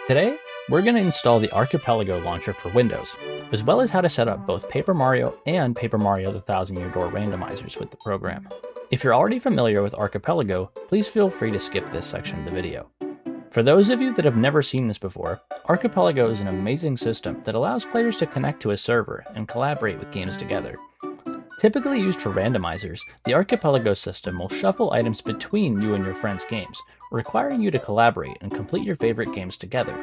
Today, we're going to install the Archipelago Launcher for Windows, as well as how to set up both Paper Mario and Paper Mario the Thousand Year Door randomizers with the program. If you're already familiar with Archipelago, please feel free to skip this section of the video. For those of you that have never seen this before, Archipelago is an amazing system that allows players to connect to a server and collaborate with games together. Typically used for randomizers, the Archipelago system will shuffle items between you and your friends' games, requiring you to collaborate and complete your favorite games together.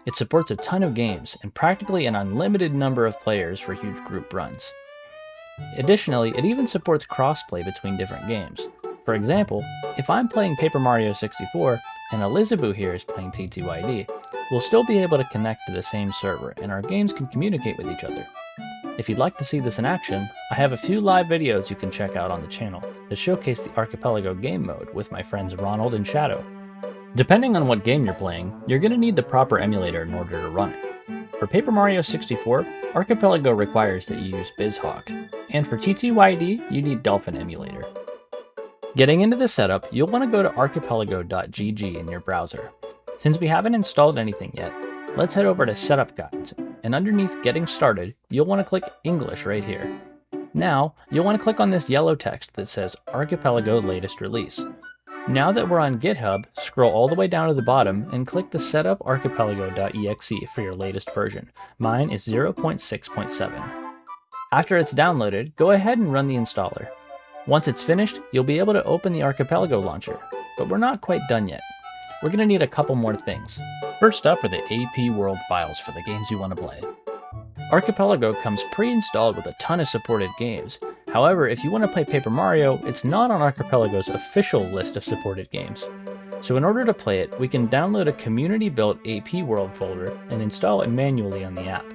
It supports a ton of games and practically an unlimited number of players for huge group runs. Additionally, it even supports crossplay between different games. For example, if I'm playing Paper Mario 64 and Elizabeth here is playing TTYD, we'll still be able to connect to the same server and our games can communicate with each other. If you'd like to see this in action, I have a few live videos you can check out on the channel that showcase the Archipelago game mode with my friends Ronald and Shadow. Depending on what game you're playing, you're going to need the proper emulator in order to run it. For Paper Mario 64, Archipelago requires that you use BizHawk, and for TTYD, you need Dolphin Emulator. Getting into the setup, you'll want to go to archipelago.gg in your browser. Since we haven't installed anything yet, let's head over to Setup Guides, and underneath Getting Started, you'll want to click English right here. Now, you'll want to click on this yellow text that says Archipelago Latest Release. Now that we're on GitHub, scroll all the way down to the bottom and click the setup.archipelago.exe for your latest version. Mine is 0.6.7. After it's downloaded, go ahead and run the installer. Once it's finished, you'll be able to open the Archipelago Launcher, but we're not quite done yet. We're going to need a couple more things. First up are the APWorld files for the games you want to play. Archipelago comes pre-installed with a ton of supported games. However, if you want to play Paper Mario, it's not on Archipelago's official list of supported games. So in order to play it, we can download a community-built APWorld folder and install it manually on the app.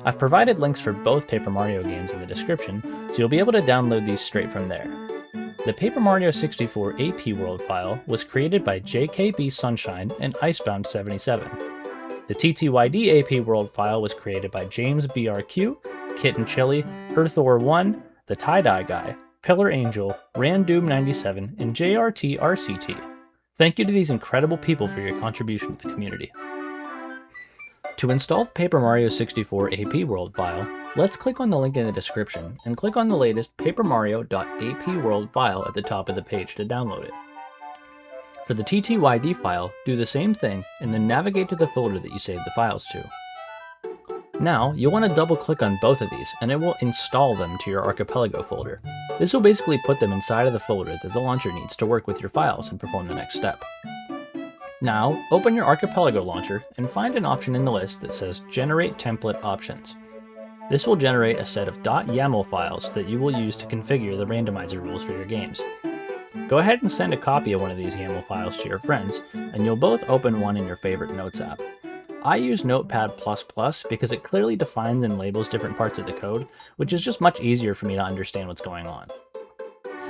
I've provided links for both Paper Mario games in the description, so you'll be able to download these straight from there. The Paper Mario 64 APWorld file was created by JKB Sunshine and Icebound77. The TTYD APWorld file was created by James BRQ, Kitten Chili, Earthor1, The Tie-Dye Guy, Pillar Angel, Randoom97, and JRTRCT. Thank you to these incredible people for your contribution to the community. To install the Paper Mario 64 APWorld file, let's click on the link in the description and click on the latest papermario.apworld file at the top of the page to download it. For the TTYD file, do the same thing and then navigate to the folder that you saved the files to. Now, you'll want to double click on both of these and it will install them to your Archipelago folder. This will basically put them inside of the folder that the launcher needs to work with your files and perform the next step. Now, open your Archipelago Launcher and find an option in the list that says Generate Template Options. This will generate a set of .yaml files that you will use to configure the randomizer rules for your games. Go ahead and send a copy of one of these YAML files to your friends, and you'll both open one in your favorite Notes app. I use Notepad++ because it clearly defines and labels different parts of the code, which is just much easier for me to understand what's going on.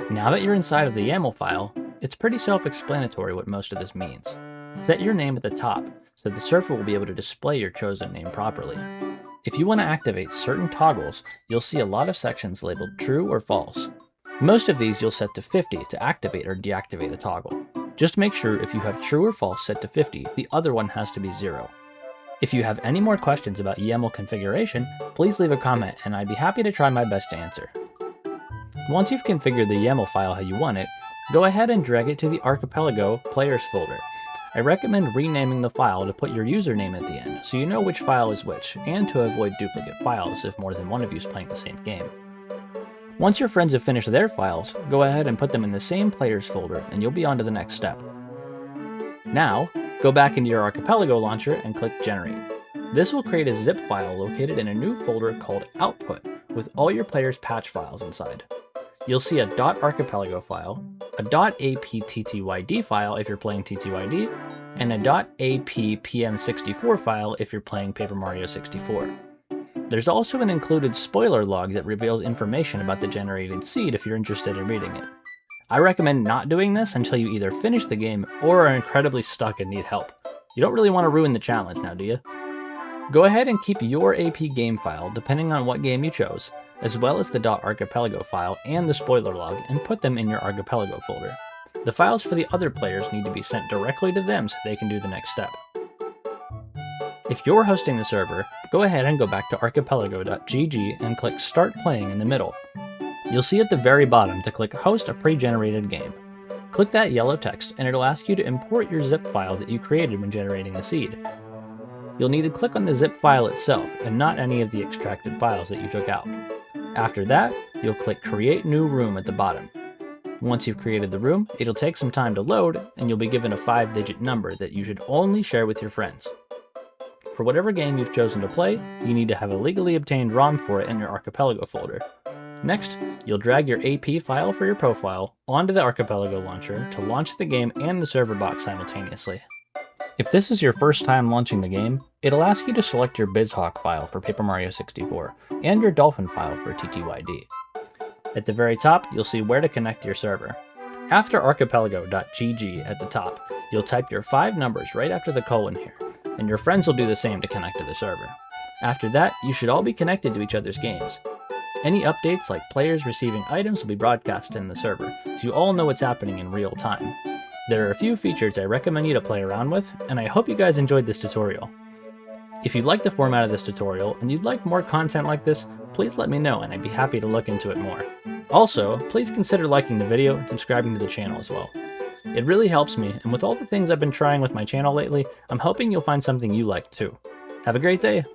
Now that you're inside of the YAML file, it's pretty self-explanatory what most of this means. Set your name at the top, so the server will be able to display your chosen name properly. If you want to activate certain toggles, you'll see a lot of sections labeled true or false. Most of these you'll set to 50 to activate or deactivate a toggle. Just make sure if you have true or false set to 50, the other one has to be 0. If you have any more questions about YAML configuration, please leave a comment and I'd be happy to try my best to answer. Once you've configured the YAML file how you want it, go ahead and drag it to the Archipelago Players folder. I recommend renaming the file to put your username at the end so you know which file is which, and to avoid duplicate files if more than one of you is playing the same game. Once your friends have finished their files, go ahead and put them in the same Players folder and you'll be on to the next step. Now, go back into your Archipelago Launcher and click Generate. This will create a zip file located in a new folder called Output with all your players' patch files inside. You'll see a .archipelago file, a .apttyd file if you're playing TTYD, and a .appm64 file if you're playing Paper Mario 64. There's also an included spoiler log that reveals information about the generated seed if you're interested in reading it. I recommend not doing this until you either finish the game or are incredibly stuck and need help. You don't really want to ruin the challenge now, do you? Go ahead and keep your AP game file depending on what game you chose, as well as the .archipelago file and the spoiler log, and put them in your Archipelago folder. The files for the other players need to be sent directly to them so they can do the next step. If you're hosting the server, go ahead and go back to archipelago.gg and click Start Playing in the middle. You'll see at the very bottom to click Host a pre-generated game. Click that yellow text and it'll ask you to import your zip file that you created when generating the seed. You'll need to click on the zip file itself and not any of the extracted files that you took out. After that, you'll click Create New Room at the bottom. Once you've created the room, it'll take some time to load and you'll be given a 5-digit number that you should only share with your friends. For whatever game you've chosen to play, you need to have a legally obtained ROM for it in your Archipelago folder. Next, you'll drag your AP file for your profile onto the Archipelago Launcher to launch the game and the server box simultaneously. If this is your first time launching the game, it'll ask you to select your BizHawk file for Paper Mario 64 and your Dolphin file for TTYD. At the very top, you'll see where to connect your server. After archipelago.gg at the top, you'll type your 5 numbers right after the colon here, and your friends will do the same to connect to the server. After that, you should all be connected to each other's games. Any updates like players receiving items will be broadcasted in the server, so you all know what's happening in real time. There are a few features I recommend you to play around with, and I hope you guys enjoyed this tutorial. If you like the format of this tutorial and you'd like more content like this, please let me know and I'd be happy to look into it more. Also, please consider liking the video and subscribing to the channel as well. It really helps me, and with all the things I've been trying with my channel lately, I'm hoping you'll find something you like too. Have a great day!